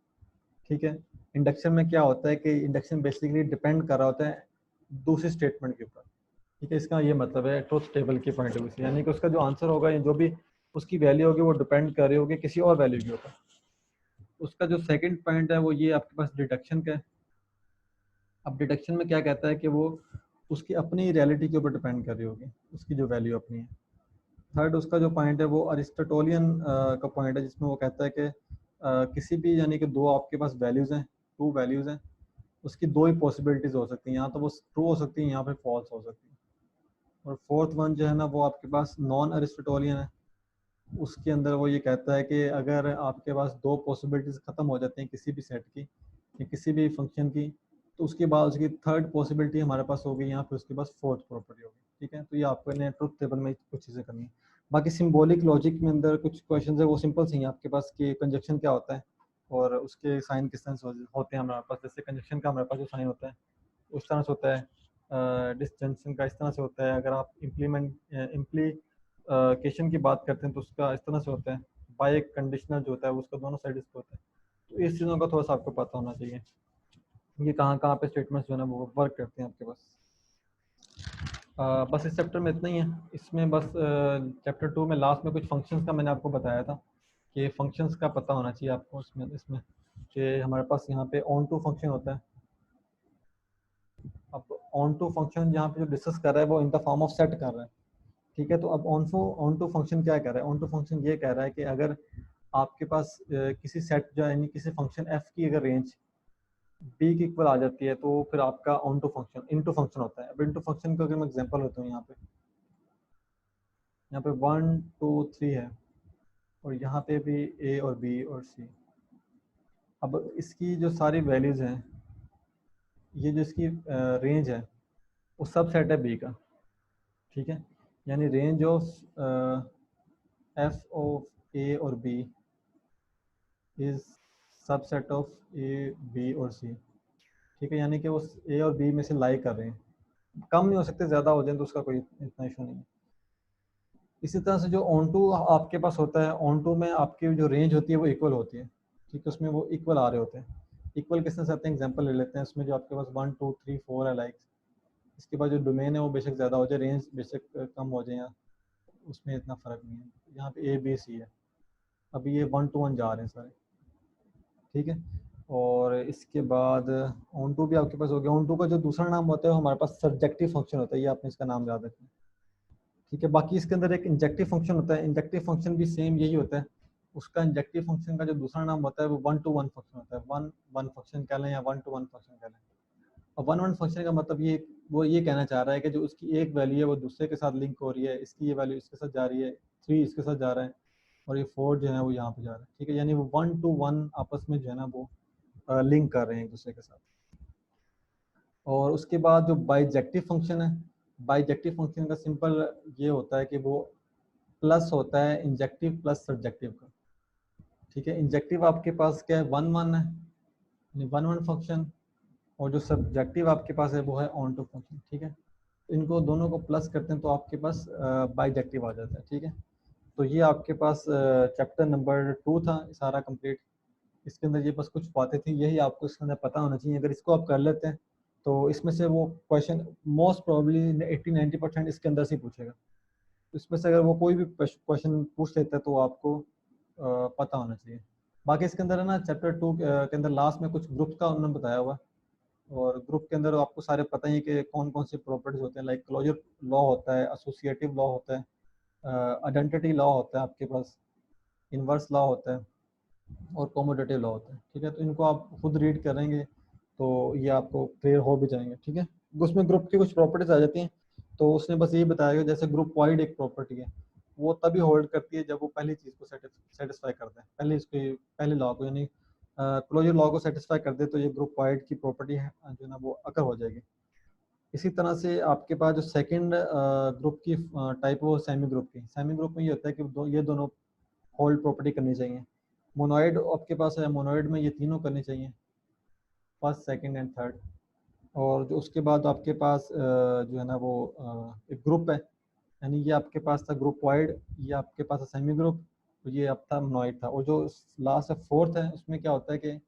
ठीक है, इंडक्शन में क्या होता है कि इंडक्शन बेसिकली डिपेंड कर रहा होता है दूसरी स्टेटमेंट के ऊपर। ठीक है, इसका ये मतलब है ट्रुथ टेबल की पॉइंट ऑफ व्यू से, यानी कि उसका जो आंसर होगा या जो भी उसकी वैल्यू होगी वो डिपेंड कर रही होगी किसी और वैल्यू के ऊपर। उसका जो सेकंड पॉइंट है वो ये आपके पास डिडक्शन का है। अब डिडक्शन में क्या कहता है कि वो उसकी अपनी रियलिटी के ऊपर डिपेंड कर रही होगी, उसकी जो वैल्यू अपनी है। थर्ड उसका जो पॉइंट है वो अरिस्टोटोलियन का पॉइंट है, जिसमें वो कहता है कि किसी भी, यानी कि दो आपके पास वैल्यूज़ हैं, 2 वैल्यूज़ हैं, उसकी 2 ही पॉसिबिलिटीज़ हो सकती हैं, यहाँ तो वो ट्रू हो सकती है, यहाँ पे फॉल्स हो सकती है। और फोर्थ वन जो है ना वो आपके पास नॉन अरिस्टोटोलियन है। उसके अंदर वो ये कहता है कि अगर आपके पास 2 पॉसिबिलिटीज़ ख़त्म हो जाती हैं किसी भी सेट की या किसी भी फंक्शन की, तो उसके बाद उसकी थर्ड पॉसिबिलिटी हमारे पास होगी, यहाँ पे उसके पास फोर्थ प्रॉपर्टी होगी। ठीक है, तो ये आपको इन्हें ट्रुथ टेबल में कुछ चीज़ें करनी है। बाकी सिंबॉलिक लॉजिक में अंदर कुछ क्वेश्चन है वो सिंपल से ही हैं आपके पास कि कंजक्शन क्या होता है और उसके साइन किस तरह से होते हैं हमारे पास। जैसे कंजक्शन का हमारे पास जो साइन होता है उस तरह से होता है, डिसजंक्शन का इस तरह से होता है, अगर आप इम्प्लीकेशन की बात करते हैं तो उसका इस तरह से होता है, बाय कंडीशनल जो होता है उसका दोनों साइड इस पे होता है। तो इस चीज़ों का थोड़ा सा आपको पता होना चाहिए, ये कहाँ कहाँ पे स्टेटमेंट्स जो है ना वो वर्क करते हैं आपके पास। बस इस चैप्टर में इतना ही है। इसमें बस चैप्टर 2 में लास्ट में कुछ फंक्शंस का मैंने आपको बताया था कि फंक्शंस का पता होना चाहिए आपको इसमें कि हमारे पास यहाँ पे ऑन टू फंक्शन होता है। अब ऑन टू फंक्शन यहाँ पे जो डिस्कस कर रहा है वो in the form of set कर रहा है। ठीक है, तो अब ऑन टू फंक्शन क्या कह रहा है? ऑन टू फंक्शन ये कह रहा है कि अगर आपके पास किसी सेट जो यानी किसी फंक्शन एफ की अगर रेंज बी की इक्वल आ जाती है तो फिर आपका onto function into function होता है। अब इनटू फंक्शन का अगर मैं एग्जांपल लेता हूँ, यहाँ पे 1 2 3 है और यहाँ पे भी ए और बी और सी। अब इसकी जो सारी वैल्यूज हैं, ये जो इसकी रेंज है वो सब सेट है बी का। ठीक है, यानी range of F of A और B is subset of A B और सी। ठीक है, यानी कि वो ए और बी में से लाई कर रहे हैं, कम नहीं हो सकते, ज़्यादा हो जाए तो उसका कोई इतना इशू नहीं है। इसी तरह से जो ऑन टू आपके पास होता है, ऑन टू में आपकी जो रेंज होती है वो इक्वल होती है। ठीक है, उसमें वो इक्वल आ रहे होते हैं। इक्वल किस तरह से आते हैं, एग्जाम्पल ले लेते हैं। उसमें जो आपके पास 1 2 3 4 है लाइक, इसके बाद जो डोमेन है वो बेशक ज़्यादा हो जाए, रेंज बेशक कम हो जाए, उसमें इतना फ़र्क नहीं है। यहाँ पे ए बी सी है, अभी ये 1 to 1 जा रहे हैं सारे। ठीक है, और इसके बाद ऑन टू भी आपके पास हो गया। ऑन टू का जो दूसरा नाम होता है वो हमारे पास सब्जेक्टिव फंक्शन होता है, ये आपने इसका नाम याद रखना है। ठीक है, बाकी इसके अंदर एक इंजेक्टिव फंक्शन होता है। इंजेक्टिव फंक्शन भी सेम यही होता है। उसका इंजेक्टिव फंक्शन का जो दूसरा नाम होता है वो 1 to 1 फंक्शन होता है। 1 1 फंक्शन कह लें या 1 to 1 फंक्शन कह लें। और 1 1 फंक्शन का मतलब ये वो ये कहना चाह रहा है कि जो उसकी एक वैल्यू है वो दूसरे के साथ लिंक हो रही है, इसकी ये वैल्यू इसके साथ जा रही है, 3 इसके साथ जा रहा है और ये 4 जो है वो यहाँ पे जा रहा है। ठीक है, यानी वो 1 to 1 आपस में जो है ना वो लिंक कर रहे हैं एक दूसरे के साथ। और उसके बाद जो बाइजेक्टिव फंक्शन है, बाइजेक्टिव फंक्शन का सिंपल ये होता है कि वो प्लस होता है इंजेक्टिव प्लस सब्जेक्टिव का। ठीक है, इंजेक्टिव आपके पास क्या है, 1 1 है, 1 1 फंक्शन, और जो सब्जेक्टिव आपके पास है वो है ऑन टू फंक्शन। ठीक है, तो इनको दोनों को प्लस करते हैं तो आपके पास बाइजेक्टिव आ जाता है। ठीक है, तो ये आपके पास चैप्टर नंबर 2 था सारा कंप्लीट। इसके अंदर ये बस कुछ बातें थी, यही आपको इसके अंदर पता होना चाहिए। अगर इसको आप कर लेते हैं तो इसमें से वो क्वेश्चन मोस्ट प्रोबेबली 80-90% इसके अंदर से ही पूछेगा। इसमें से अगर वो कोई भी क्वेश्चन पूछ लेता है तो आपको पता होना चाहिए। बाकी इसके अंदर है ना चैप्टर 2 के अंदर लास्ट में कुछ ग्रुप का उन्होंने बताया हुआ, और ग्रुप के अंदर आपको सारे पता ही है कि कौन कौन से प्रॉपर्टीज होते हैं। लाइक क्लोजर लॉ होता है, एसोसिएटिव लॉ होता है, आइडेंटिटी लॉ होता है आपके पास, इन्वर्स लॉ होता है और कॉमोडेटिव लॉ होता है। ठीक है, तो इनको आप खुद रीड करेंगे तो ये आपको क्लियर हो भी जाएंगे। ठीक है, उसमें ग्रुप की कुछ प्रॉपर्टीज आ जाती हैं, तो उसने बस यही बताया कि जैसे ग्रुप वाइड एक प्रॉपर्टी है, वो तभी होल्ड करती है जब वो पहली चीज़ को सेटिस्फाई करते हैं, पहले लॉ को, यानी क्लोजर लॉ को सेटिस्फाई कर दे तो ये ग्रुप वाइड की प्रॉपर्टी है जो है ना वो अकर हो जाएगी। इसी तरह से आपके पास जो सेकंड ग्रुप की टाइप है वो सेमी ग्रुप की। सेमी ग्रुप में ये होता है कि ये दोनों होल्ड प्रॉपर्टी करनी चाहिए। मोनोइड आपके पास है, मोनोइड में ये तीनों करनी चाहिए, फर्स्ट सेकंड एंड थर्ड। और जो उसके बाद आपके पास जो है ना वो एक ग्रुप है, यानी ये आपके पास था ग्रुप वाइड, ये आपके पास है सेमी ग्रुप, तो ये अब था मोनोइड था। और जो लास्ट है फोर्थ है, उसमें क्या होता है कि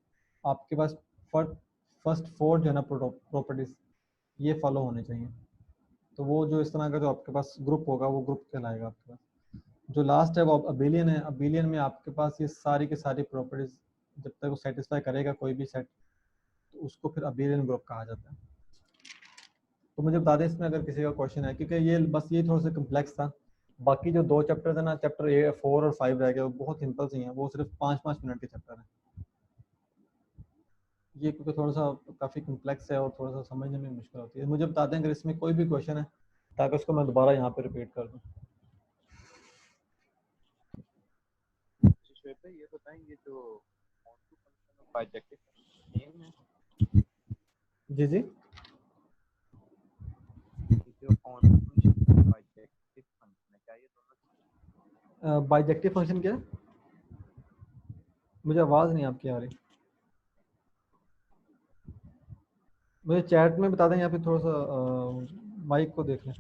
आपके पास फर्स्ट फोर जो है ना प्रॉपर्टीज ये फॉलो होने चाहिए। तो वो जो इस तरह का जो आपके पास ग्रुप होगा वो ग्रुप कहलाएगा आपके पास। जो लास्ट है वो अबेलियन है। अबेलियन में आपके पास ये सारी की सारी प्रॉपर्टीज जब तक वो सेटिस्फाई करेगा कोई भी सेट, तो उसको फिर अबेलियन ग्रुप कहा जाता है। तो मुझे बता दें इसमें अगर किसी का क्वेश्चन है, क्योंकि ये बस ये थोड़ा सा कम्प्लेक्स था। बाकी जो दो चैप्टर है ना, चैप्टर 4 और 5 रह गए, वो बहुत सिंपल से हैं, वो सिर्फ 5-5 मिनट के चैप्टर हैं। ये क्योंकि थोड़ा सा काफ़ी कम्प्लेक्स है और थोड़ा सा समझने में मुश्किल होती है। मुझे बता दें अगर इसमें कोई भी क्वेश्चन है, ताकि उसको मैं दोबारा यहाँ पे रिपीट कर दूँ। श्वेत भाई ये बताएंगे जो ऑनटू फंक्शन और बाइजेक्टिव सेम है? जी जी, ये जो ऑनटू फंक्शन और बाइजेक्टिव फंक्शन है, क्या ये दोनों बाइजेक्टिव फंक्शन क्या है? मुझे आवाज़ नहीं आपकी आ रही। मुझे चैट में बता दें, या फिर थोड़ा सा माइक को देख लें।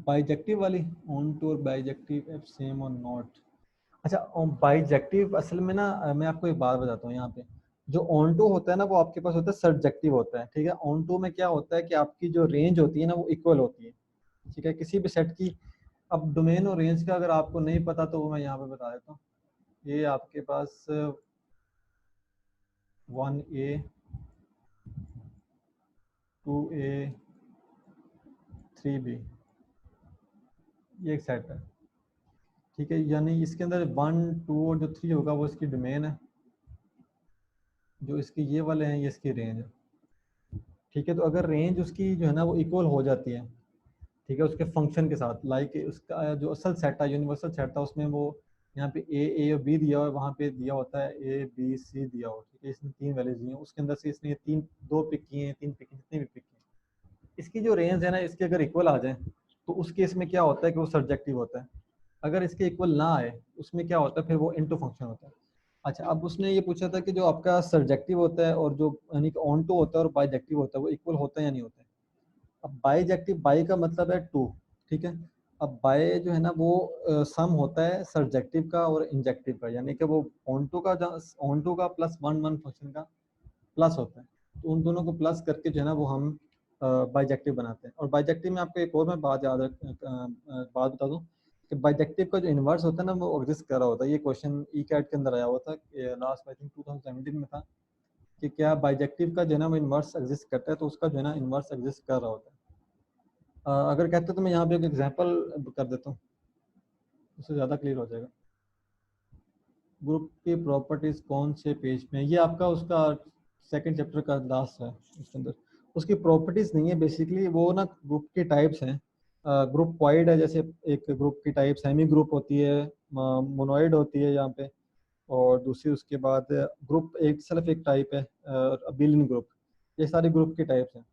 बाइजेक्टिव वाली, ऑन टू और बाइजेक्टिव एफ सेम और नॉट। अच्छा, बाइजेक्टिव असल में ना मैं आपको एक बात बताता हूँ यहाँ पे। जो ऑन टू होता है ना वो आपके पास होता है सब्जेक्टिव होता है। ठीक है, ऑन टू में क्या होता है कि आपकी जो रेंज होती है ना वो इक्वल होती है। ठीक है, किसी भी सेट की। अब डोमेन और रेंज का अगर आपको नहीं पता तो वो मैं यहाँ पे बता देता हूँ। ये आपके पास 1A 2A 3B ये एक सेट है। ठीक है, यानी इसके अंदर 1 2 और जो 3 होगा वो इसकी डोमेन है, जो इसके ये वाले हैं ये इसकी रेंज है। ठीक है, तो अगर रेंज उसकी जो है ना वो इक्वल हो जाती है, ठीक है, उसके फंक्शन के साथ, लाइक उसका जो असल सेट था, यूनिवर्सल सेट था, उसमें वो यहाँ पे ए और बी दिया हुआ है, वहाँ पे दिया होता है ए बी सी दिया हुआ। ठीक है, इसने 3 वैल्यूज दी हैं, उसके अंदर से इसने तीन दो पिक किए हैं, 3 पिक जितने भी पिक किए हैं, इसकी जो रेंज है ना इसके अगर इक्वल आ जाए तो उस केस में क्या होता है कि वो सब्जेक्टिव होता है। अगर इसके इक्वल ना आए उसमें क्या होता है, फिर वो इनटू फंक्शन होता है। अच्छा, अब उसने ये पूछा था कि जो आपका सब्जेक्टिव होता है और जो यानी कि ऑन टू होता है और बाइजेक्टिव होता है वो इक्वल होता है या नहीं होता है। अब बाइजेक्टिव, बाई का मतलब है टू। ठीक है, अब बाय जो है ना वो सम होता है सब्जेक्टिव का और इंजेक्टिव का, यानी कि वो ऑन टू का प्लस वन वन फंक्शन का प्लस होता है, तो उन दोनों को प्लस करके जो है ना वो हम बाइजेक्टिव बनाते हैं। और बाइजेक्टिव में आपको एक और मैं बात बता दूं कि बाइजेक्टिव का जो इन्वर्स होता है ना वो एग्जिस्ट कर रहा होता है। ये क्वेश्चन ई कैट के अंदर आया हुआ था, लास्ट आई थिंक 2017 में था, कि क्या बाइजेक्टिव का जो है ना वो इन्वर्स एग्जिस्ट करता है, तो उसका जो है ना इन्वर्स एग्जिस्ट कर रहा होता है। अगर कहते तो मैं यहाँ पे एक एग्जांपल कर देता हूँ, उससे ज़्यादा क्लियर हो जाएगा। ग्रुप की प्रॉपर्टीज कौन से पेज में? ये आपका उसका सेकंड चैप्टर का लास्ट है, उसके अंदर उसकी प्रॉपर्टीज नहीं है बेसिकली, वो ना ग्रुप के टाइप्स हैं। ग्रुप वाइड है, जैसे एक ग्रुप की टाइप सेमी ग्रुप होती है, मोनोइड होती है यहाँ पे, और दूसरी उसके बाद ग्रुप एक सिर्फ एक टाइप है अबिलियन ग्रुप। ये सारे ग्रुप के टाइप्स हैं।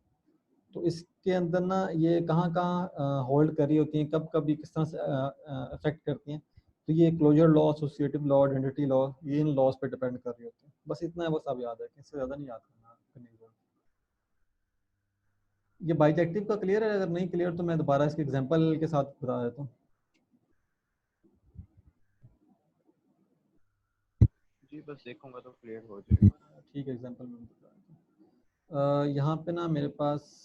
तो इसके अंदर ना ये कहाँ कहाँ होल्ड कर रही होती हैं, कब कभी किस तरह से अफेक्ट करती हैं, तो ये closure law, associative law, identity law, ये इन लॉज पे डिपेंड कर रही होती है। बस इतना है, बस आप याद रखें, इससे ज़्यादा नहीं याद करने की जरूरत। ये बाइजेक्टिव का क्लियर है? अगर नहीं क्लियर तो मैं दोबारा इसके एग्जांपल के साथ बता देता हूँ। जी बस देखूंगा तो क्लियर हो जाएगा। ठीक है, एग्जांपल में बता देता हूँ। यहाँ पे ना मेरे पास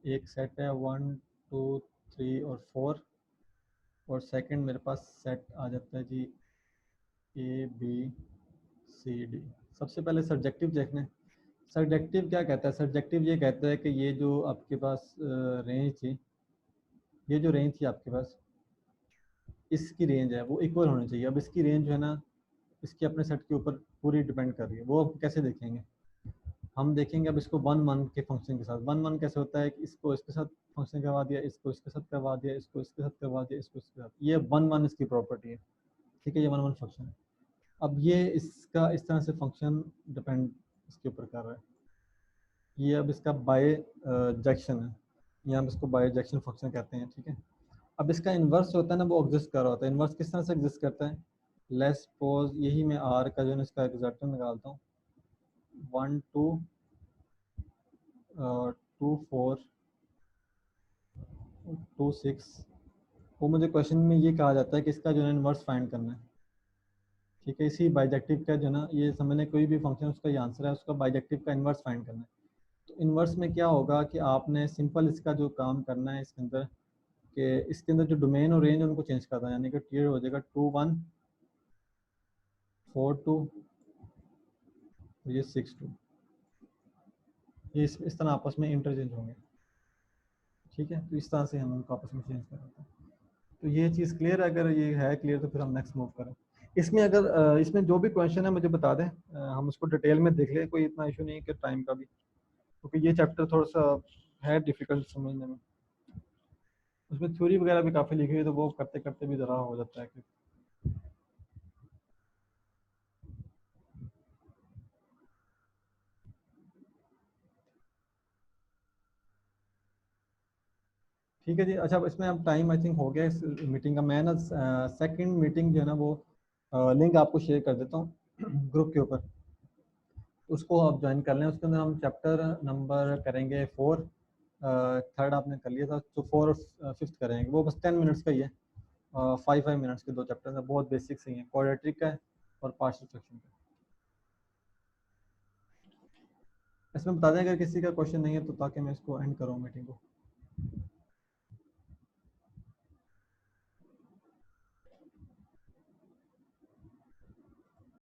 एक सेट है 1 2 3 और 4, और सेकंड मेरे पास सेट आ जाता है जी ए बी सी डी। सबसे पहले सब्जेक्टिव देखने। सब्जेक्टिव क्या कहता है? सब्जेक्टिव ये कहता है कि ये जो आपके पास रेंज थी, ये जो रेंज थी आपके पास, इसकी रेंज है वो इक्वल होनी चाहिए। अब इसकी रेंज जो है ना, इसके अपने सेट के ऊपर पूरी डिपेंड कर रही है। वो अब कैसे देखेंगे? हम देखेंगे अब इसको 1 1 के फंक्शन के साथ। 1 1 कैसे होता है कि इसको इसके साथ फंक्शन करवा दिया, इसको इसके साथ करवा दिया, इसको इसके साथ करवा दिया, इसको इसके साथ। ये 1 1 इसकी प्रॉपर्टी है, ठीक है? ये 1 1 फंक्शन है। अब ये इसका इस तरह से फंक्शन डिपेंड इसके ऊपर कर रहा है। ये अब इसका बाय जैक्शन है, ये हम इसको बाय जैक्शन फंक्शन कहते हैं, ठीक है? अब इसका इन्वर्स होता है ना, वो एग्जिस्ट कर रहा होता है। इन्वर्स किस तरह से एग्जिस्ट करता है? लेट्स सपोज यही मैं आर का जो है इसका एग्जैक्टर निकालता हूँ, 1 2 2 4 2 6। वो मुझे क्वेश्चन में ये कहा जाता है कि इसका जो है इन्वर्स फाइंड करना है, ठीक है? इसी बाइजेक्टिव का जो है ना, ये समझने कोई भी फंक्शन उसका ये आंसर है, उसका बाइजेक्टिव का इन्वर्स फाइंड करना है। तो इन्वर्स में क्या होगा कि आपने सिंपल इसका जो काम करना है इसके अंदर, कि इसके अंदर जो डोमेन और रेंज उनको चेंज करना है, यानी कि टीयर हो जाएगा 2 1 4 2, ये 6 2। ये इस तरह आपस में इंटरचेंज होंगे, ठीक है? तो इस तरह से हम उनको आपस में चेंज कर देते हैं। तो ये चीज़ क्लियर है? अगर ये है क्लियर तो फिर हम नेक्स्ट मूव करें। इसमें अगर इसमें जो भी क्वेश्चन है मुझे बता दें, हम उसको डिटेल में देख लें, कोई इतना इशू नहीं है कि टाइम का भी, क्योंकि ये चैप्टर थोड़ा सा है डिफ़िकल्ट समझने में। उसमें थ्योरी वगैरह भी काफ़ी लिखी हुई है, तो वो करते करते भी ज़रा हो जाता है कि ठीक है जी। अच्छा, इसमें अब टाइम आई थिंक हो गया इस मीटिंग का। मैं ना सेकंड मीटिंग जो है ना वो लिंक आपको शेयर कर देता हूँ ग्रुप के ऊपर, उसको आप ज्वाइन कर लें। उसके अंदर हम चैप्टर नंबर करेंगे 4, थर्ड आपने कर लिया था, तो 4 और 5th करेंगे। वो बस 10 मिनट्स का ही है, 5 5 मिनट्स के 2 चैप्टर हैं, बहुत बेसिक से ही हैं, क्वाड्रेटिक का है और पार्शियल फ्रैक्शन का। इसमें बता दें अगर किसी का क्वेश्चन नहीं है तो, ताकि मैं इसको एंड करूँ मीटिंग को।